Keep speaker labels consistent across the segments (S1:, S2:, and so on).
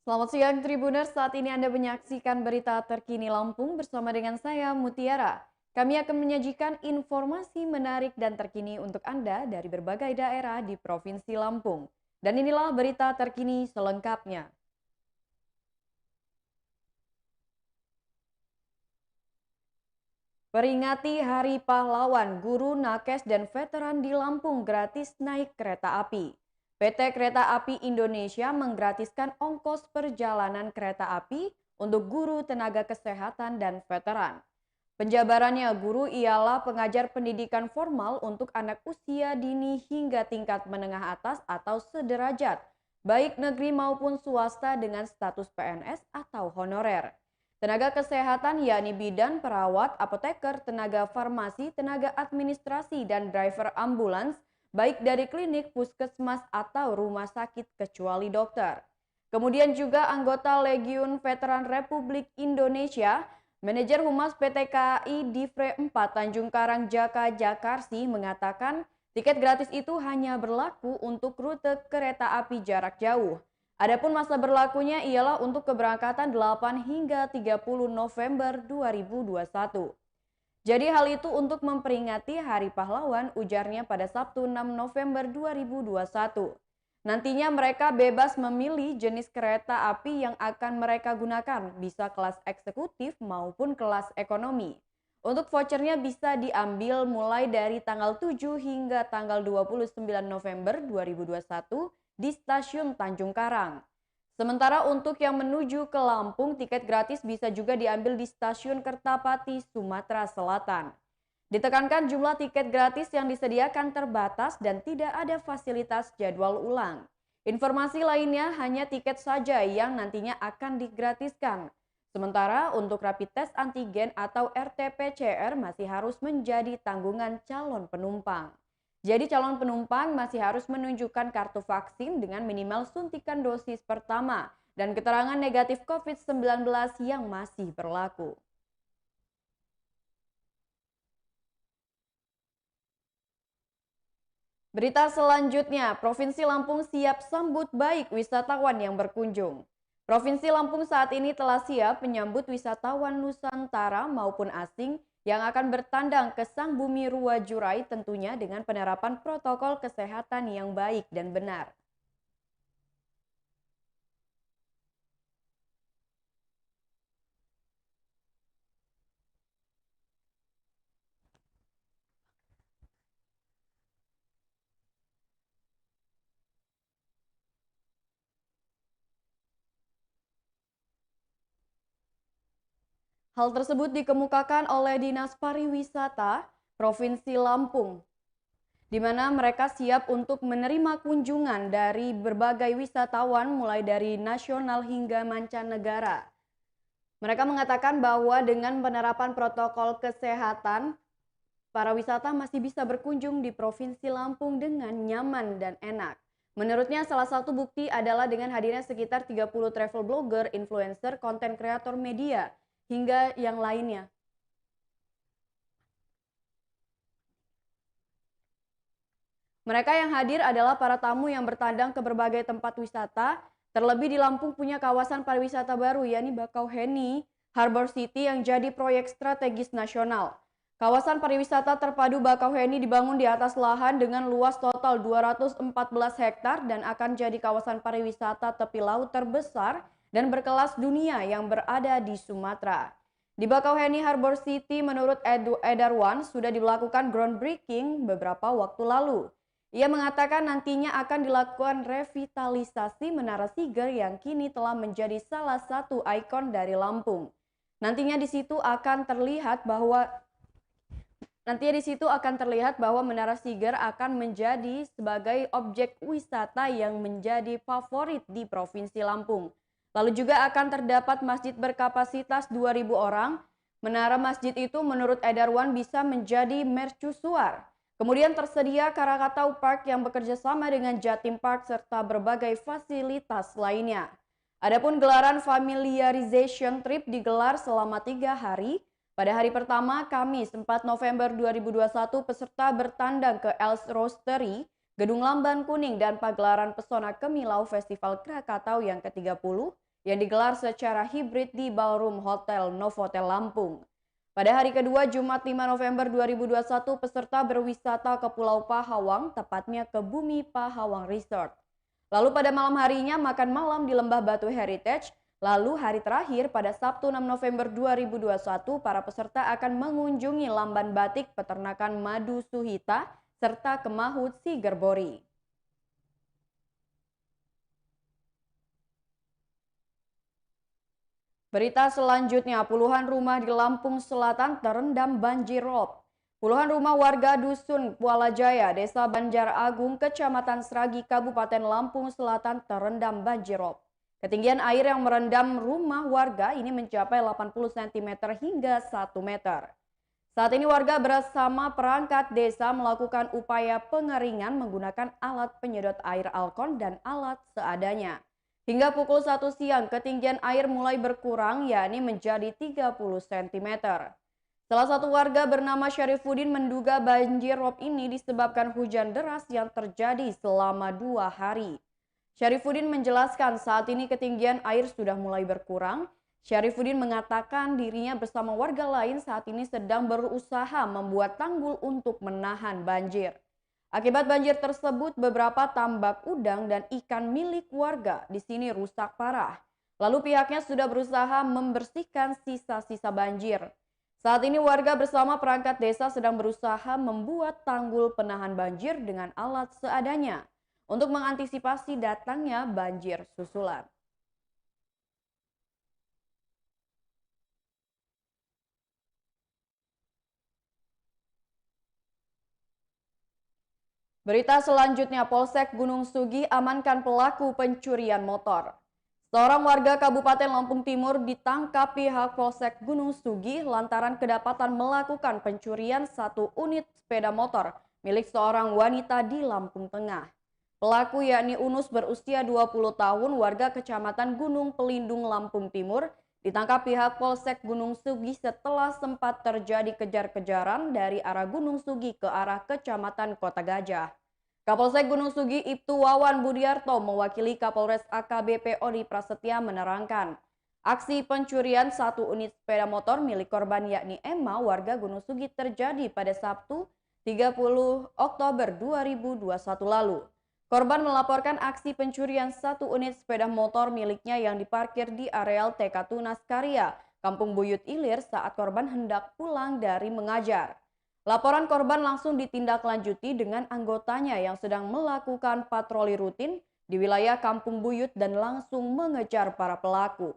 S1: Selamat siang Tribuners, saat ini Anda menyaksikan berita terkini Lampung bersama dengan saya Mutiara. Kami akan menyajikan informasi menarik dan terkini untuk Anda dari berbagai daerah di Provinsi Lampung. Dan inilah berita terkini selengkapnya. Peringati Hari Pahlawan, guru, nakes, dan veteran di Lampung gratis naik kereta api. PT Kereta Api Indonesia menggratiskan ongkos perjalanan kereta api untuk guru, tenaga kesehatan, dan veteran. Penjabarannya, guru ialah pengajar pendidikan formal untuk anak usia dini hingga tingkat menengah atas atau sederajat, baik negeri maupun swasta dengan status PNS atau honorer. Tenaga kesehatan yakni bidan, perawat, apoteker, tenaga farmasi, tenaga administrasi, dan driver ambulans, baik dari klinik, puskesmas, atau rumah sakit kecuali dokter. Kemudian juga anggota Legiun Veteran Republik Indonesia, manajer Humas PT KAI Divre 4 Tanjung Karang Jaka Jakarsi mengatakan tiket gratis itu hanya berlaku untuk rute kereta api jarak jauh. Adapun masa berlakunya ialah untuk keberangkatan 8 hingga 30 November 2021. Jadi hal itu untuk memperingati Hari Pahlawan, ujarnya pada Sabtu 6 November 2021. Nantinya mereka bebas memilih jenis kereta api yang akan mereka gunakan, bisa kelas eksekutif maupun kelas ekonomi. Untuk vouchernya bisa diambil mulai dari tanggal 7 hingga tanggal 29 November 2021 di stasiun Tanjung Karang. Sementara untuk yang menuju ke Lampung, tiket gratis bisa juga diambil di stasiun Kertapati, Sumatera Selatan. Ditekankan jumlah tiket gratis yang disediakan terbatas dan tidak ada fasilitas jadwal ulang. Informasi lainnya hanya tiket saja yang nantinya akan digratiskan. Sementara untuk rapid test antigen atau RT-PCR masih harus menjadi tanggungan calon penumpang. Jadi calon penumpang masih harus menunjukkan kartu vaksin dengan minimal suntikan dosis pertama dan keterangan negatif COVID-19 yang masih berlaku. Berita selanjutnya, Provinsi Lampung siap sambut baik wisatawan yang berkunjung. Provinsi Lampung saat ini telah siap menyambut wisatawan Nusantara maupun asing yang akan bertandang ke Sang Bumi Rua Jurai tentunya dengan penerapan protokol kesehatan yang baik dan benar. Hal tersebut dikemukakan oleh Dinas Pariwisata Provinsi Lampung, di mana mereka siap untuk menerima kunjungan dari berbagai wisatawan mulai dari nasional hingga mancanegara. Mereka mengatakan bahwa dengan penerapan protokol kesehatan, para wisata masih bisa berkunjung di Provinsi Lampung dengan nyaman dan enak. Menurutnya salah satu bukti adalah dengan hadirnya sekitar 30 travel blogger, influencer, konten kreator media, hingga yang lainnya. Mereka yang hadir adalah para tamu yang bertandang ke berbagai tempat wisata, terlebih di Lampung punya kawasan pariwisata baru yakni Bakauheni Harbor City yang jadi proyek strategis nasional. Kawasan pariwisata terpadu Bakauheni dibangun di atas lahan dengan luas total 214 hektar dan akan jadi kawasan pariwisata tepi laut terbesar dan berkelas dunia yang berada di Sumatera. Di Bakauheni Harbor City menurut Edarwan sudah dilakukan groundbreaking beberapa waktu lalu. Ia mengatakan nantinya akan dilakukan revitalisasi Menara Siger yang kini telah menjadi salah satu ikon dari Lampung. Nantinya di situ akan terlihat bahwa Menara Siger akan menjadi sebagai objek wisata yang menjadi favorit di Provinsi Lampung. Lalu juga akan terdapat masjid berkapasitas 2.000 orang. Menara masjid itu menurut Edarwan bisa menjadi mercusuar. Kemudian tersedia Krakatau Park yang bekerja sama dengan Jatim Park serta berbagai fasilitas lainnya. Adapun gelaran familiarization trip digelar selama 3 hari. Pada hari pertama, Kamis 4 November 2021, peserta bertandang ke Els Roastery, Gedung Lamban Kuning, dan pagelaran Pesona Kemilau Festival Krakatau yang ke-30 yang digelar secara hibrid di Ballroom Hotel Novotel Lampung. Pada hari kedua Jumat 5 November 2021, peserta berwisata ke Pulau Pahawang, tepatnya ke Bumi Pahawang Resort. Lalu pada malam harinya makan malam di Lembah Batu Heritage. Lalu hari terakhir pada Sabtu 6 November 2021, para peserta akan mengunjungi Lamban Batik Peternakan Madu Suhita serta Kemahut Sigerbori. Berita selanjutnya, puluhan rumah di Lampung Selatan terendam banjir rob. Puluhan rumah warga Dusun Kuala Jaya, Desa Banjar Agung, Kecamatan Sragi, Kabupaten Lampung Selatan terendam banjir rob. Ketinggian air yang merendam rumah warga ini mencapai 80 cm hingga 1 meter. Saat ini warga bersama perangkat desa melakukan upaya pengeringan menggunakan alat penyedot air alkon dan alat seadanya. Hingga pukul 1 siang, ketinggian air mulai berkurang, yakni menjadi 30 cm. Salah satu warga bernama Syarifuddin menduga banjir rob ini disebabkan hujan deras yang terjadi selama 2 hari. Syarifuddin menjelaskan saat ini ketinggian air sudah mulai berkurang. Syarifuddin mengatakan dirinya bersama warga lain saat ini sedang berusaha membuat tanggul untuk menahan banjir. Akibat banjir tersebut, beberapa tambak udang dan ikan milik warga di sini rusak parah. Lalu pihaknya sudah berusaha membersihkan sisa-sisa banjir. Saat ini warga bersama perangkat desa sedang berusaha membuat tanggul penahan banjir dengan alat seadanya untuk mengantisipasi datangnya banjir susulan. Berita selanjutnya, Polsek Gunung Sugi amankan pelaku pencurian motor. Seorang warga Kabupaten Lampung Timur ditangkap pihak Polsek Gunung Sugi lantaran kedapatan melakukan pencurian 1 unit sepeda motor milik seorang wanita di Lampung Tengah. Pelaku yakni Unus berusia 20 tahun, warga Kecamatan Gunung Pelindung Lampung Timur, ditangkap pihak Polsek Gunung Sugi setelah sempat terjadi kejar-kejaran dari arah Gunung Sugi ke arah Kecamatan Kota Gajah. Kapolsek Gunung Sugi Ibtu Wawan Budiarto mewakili Kapolres AKBP Odi Prasetya menerangkan, aksi pencurian 1 unit sepeda motor milik korban yakni Emma warga Gunung Sugi terjadi pada Sabtu 30 Oktober 2021 lalu. Korban melaporkan aksi pencurian 1 unit sepeda motor miliknya yang diparkir di areal TK Tunas Karya, Kampung Buyut Ilir saat korban hendak pulang dari mengajar. Laporan korban langsung ditindaklanjuti dengan anggotanya yang sedang melakukan patroli rutin di wilayah Kampung Buyut dan langsung mengejar para pelaku.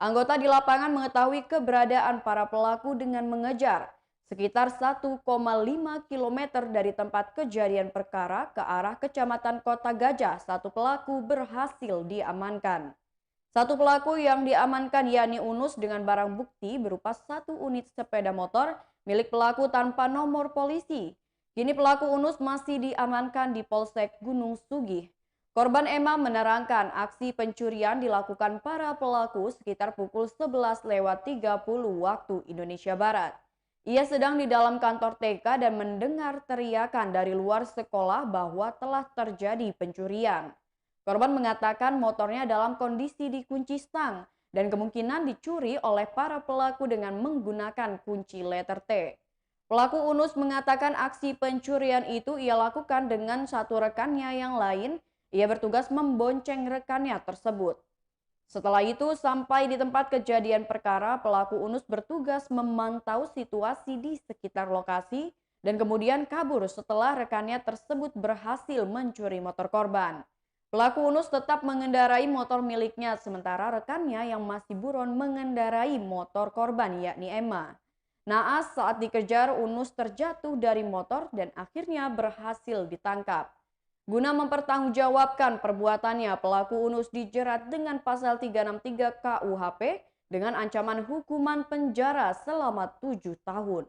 S1: Anggota di lapangan mengetahui keberadaan para pelaku dengan mengejar sekitar 1,5 km dari tempat kejadian perkara ke arah Kecamatan Kota Gajah. 1 pelaku berhasil diamankan. 1 pelaku yang diamankan yakni Unus dengan barang bukti berupa 1 unit sepeda motor milik pelaku tanpa nomor polisi. Kini pelaku Unus masih diamankan di Polsek Gunung Sugi. Korban Emma menerangkan aksi pencurian dilakukan para pelaku sekitar pukul 11.30 waktu Indonesia Barat. Ia sedang di dalam kantor TK dan mendengar teriakan dari luar sekolah bahwa telah terjadi pencurian. Korban mengatakan motornya dalam kondisi dikunci stang dan kemungkinan dicuri oleh para pelaku dengan menggunakan kunci letter T. Pelaku Unus mengatakan aksi pencurian itu ia lakukan dengan 1 rekannya yang lain. Ia bertugas membonceng rekannya tersebut. Setelah itu sampai di tempat kejadian perkara, pelaku Unus bertugas memantau situasi di sekitar lokasi dan kemudian kabur setelah rekannya tersebut berhasil mencuri motor korban. Pelaku Unus tetap mengendarai motor miliknya sementara rekannya yang masih buron mengendarai motor korban yakni Emma. Naas saat dikejar Unus terjatuh dari motor dan akhirnya berhasil ditangkap. Guna mempertanggungjawabkan perbuatannya, pelaku Unus dijerat dengan pasal 363 KUHP dengan ancaman hukuman penjara selama 7 tahun.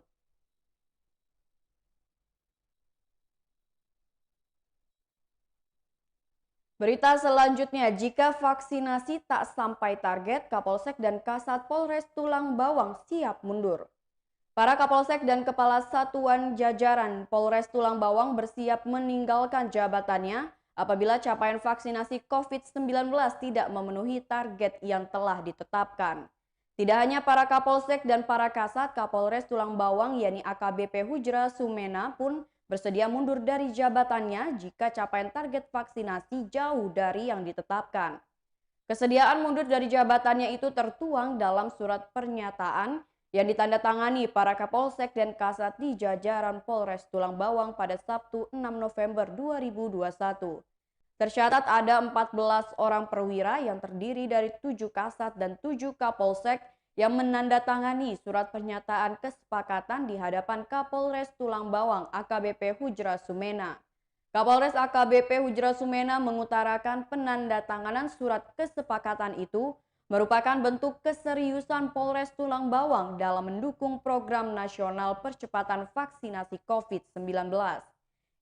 S1: Berita selanjutnya, jika vaksinasi tak sampai target, Kapolsek dan Kasat Polres Tulang Bawang siap mundur. Para Kapolsek dan Kepala Satuan Jajaran Polres Tulang Bawang bersiap meninggalkan jabatannya apabila capaian vaksinasi COVID-19 tidak memenuhi target yang telah ditetapkan. Tidak hanya para Kapolsek dan para Kasat, Kapolres Tulang Bawang yakni AKBP Hujra Sumena pun bersedia mundur dari jabatannya jika capaian target vaksinasi jauh dari yang ditetapkan. Kesediaan mundur dari jabatannya itu tertuang dalam surat pernyataan yang ditandatangani para Kapolsek dan Kasat di jajaran Polres Tulang Bawang pada Sabtu 6 November 2021. Tercatat ada 14 orang perwira yang terdiri dari 7 Kasat dan 7 Kapolsek yang menandatangani surat pernyataan kesepakatan di hadapan Kapolres Tulang Bawang AKBP Hujra Sumena. Kapolres AKBP Hujra Sumena mengutarakan penandatanganan surat kesepakatan itu merupakan bentuk keseriusan Polres Tulang Bawang dalam mendukung program nasional percepatan vaksinasi COVID-19.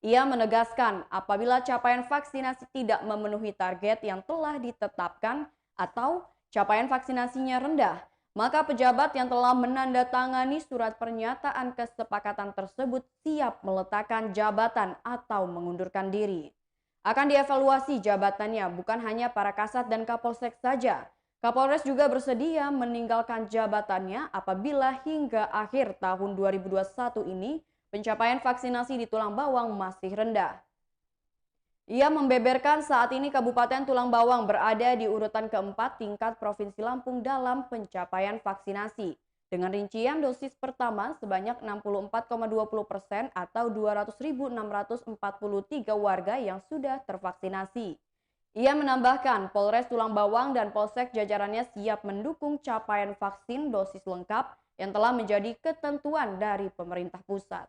S1: Ia menegaskan apabila capaian vaksinasi tidak memenuhi target yang telah ditetapkan atau capaian vaksinasinya rendah, maka pejabat yang telah menandatangani surat pernyataan kesepakatan tersebut siap meletakkan jabatan atau mengundurkan diri. Akan dievaluasi jabatannya bukan hanya para Kasat dan Kapolsek saja. Kapolres juga bersedia meninggalkan jabatannya apabila hingga akhir tahun 2021 ini pencapaian vaksinasi di Tulang Bawang masih rendah. Ia membeberkan saat ini Kabupaten Tulang Bawang berada di urutan keempat tingkat Provinsi Lampung dalam pencapaian vaksinasi. Dengan rincian dosis pertama sebanyak 64,20% atau 200.643 warga yang sudah tervaksinasi. Ia menambahkan Polres Tulang Bawang dan Polsek jajarannya siap mendukung capaian vaksin dosis lengkap yang telah menjadi ketentuan dari pemerintah pusat.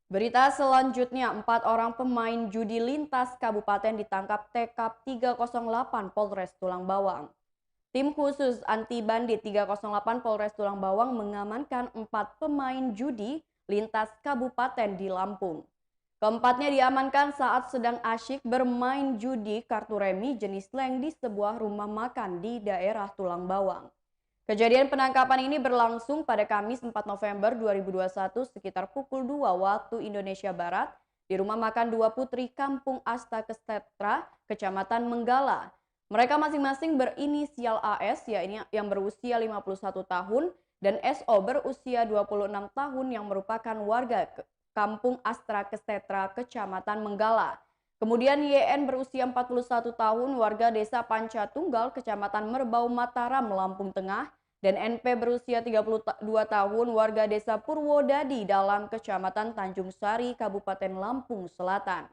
S1: Berita selanjutnya, 4 orang pemain judi lintas kabupaten ditangkap TKP 308 Polres Tulang Bawang. Tim khusus anti bandit 308 Polres Tulang Bawang mengamankan 4 pemain judi lintas kabupaten di Lampung. Keempatnya diamankan saat sedang asyik bermain judi kartu remi jenis leng di sebuah rumah makan di daerah Tulang Bawang. Kejadian penangkapan ini berlangsung pada Kamis 4 November 2021 sekitar pukul 2 waktu Indonesia Barat di rumah makan Dua Putri Kampung Asta Kesetra, Kecamatan Menggala. Mereka masing-masing berinisial AS yang berusia 51 tahun dan SO berusia 26 tahun yang merupakan warga Kampung Astra Kesetra, Kecamatan Menggala. Kemudian YN berusia 41 tahun warga Desa Panca Tunggal, Kecamatan Merbau Mataram, Lampung Tengah, dan NP berusia 32 tahun warga Desa Purwodadi dalam Kecamatan Tanjung Sari, Kabupaten Lampung Selatan.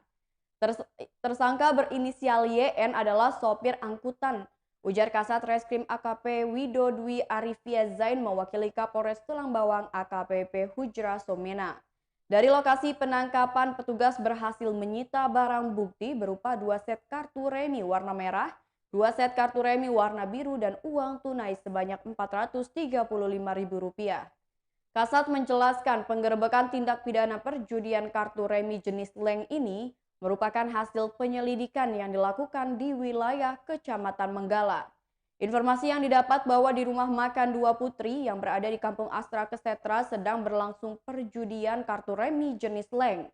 S1: Tersangka berinisial YN adalah sopir angkutan. Ujar Kasat Reskrim AKP Wido Dwi Arifia Zain mewakili Kapolres Tulang Bawang AKBP Hujra Sumena. Dari lokasi penangkapan, petugas berhasil menyita barang bukti berupa 2 set kartu remi warna merah, 2 set kartu remi warna biru dan uang tunai sebanyak Rp435.000. Kasat menjelaskan penggerebekan tindak pidana perjudian kartu remi jenis leng ini merupakan hasil penyelidikan yang dilakukan di wilayah Kecamatan Menggala. Informasi yang didapat bahwa di rumah makan Dua Putri yang berada di Kampung Astra Kesetra sedang berlangsung perjudian kartu remi jenis leng.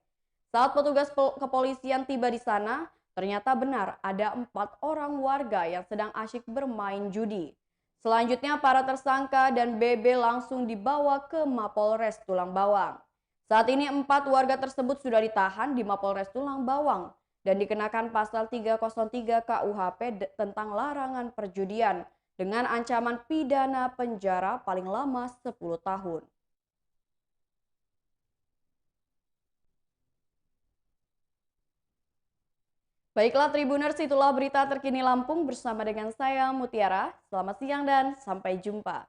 S1: Saat petugas kepolisian tiba di sana, ternyata benar ada 4 orang warga yang sedang asyik bermain judi. Selanjutnya para tersangka dan BB langsung dibawa ke Mapolres Tulang Bawang. Saat ini 4 warga tersebut sudah ditahan di Mapolres Tulang Bawang dan dikenakan pasal 303 KUHP tentang larangan perjudian dengan ancaman pidana penjara paling lama 10 tahun. Baiklah Tribuners, itulah berita terkini Lampung bersama dengan saya Mutiara. Selamat siang dan sampai jumpa.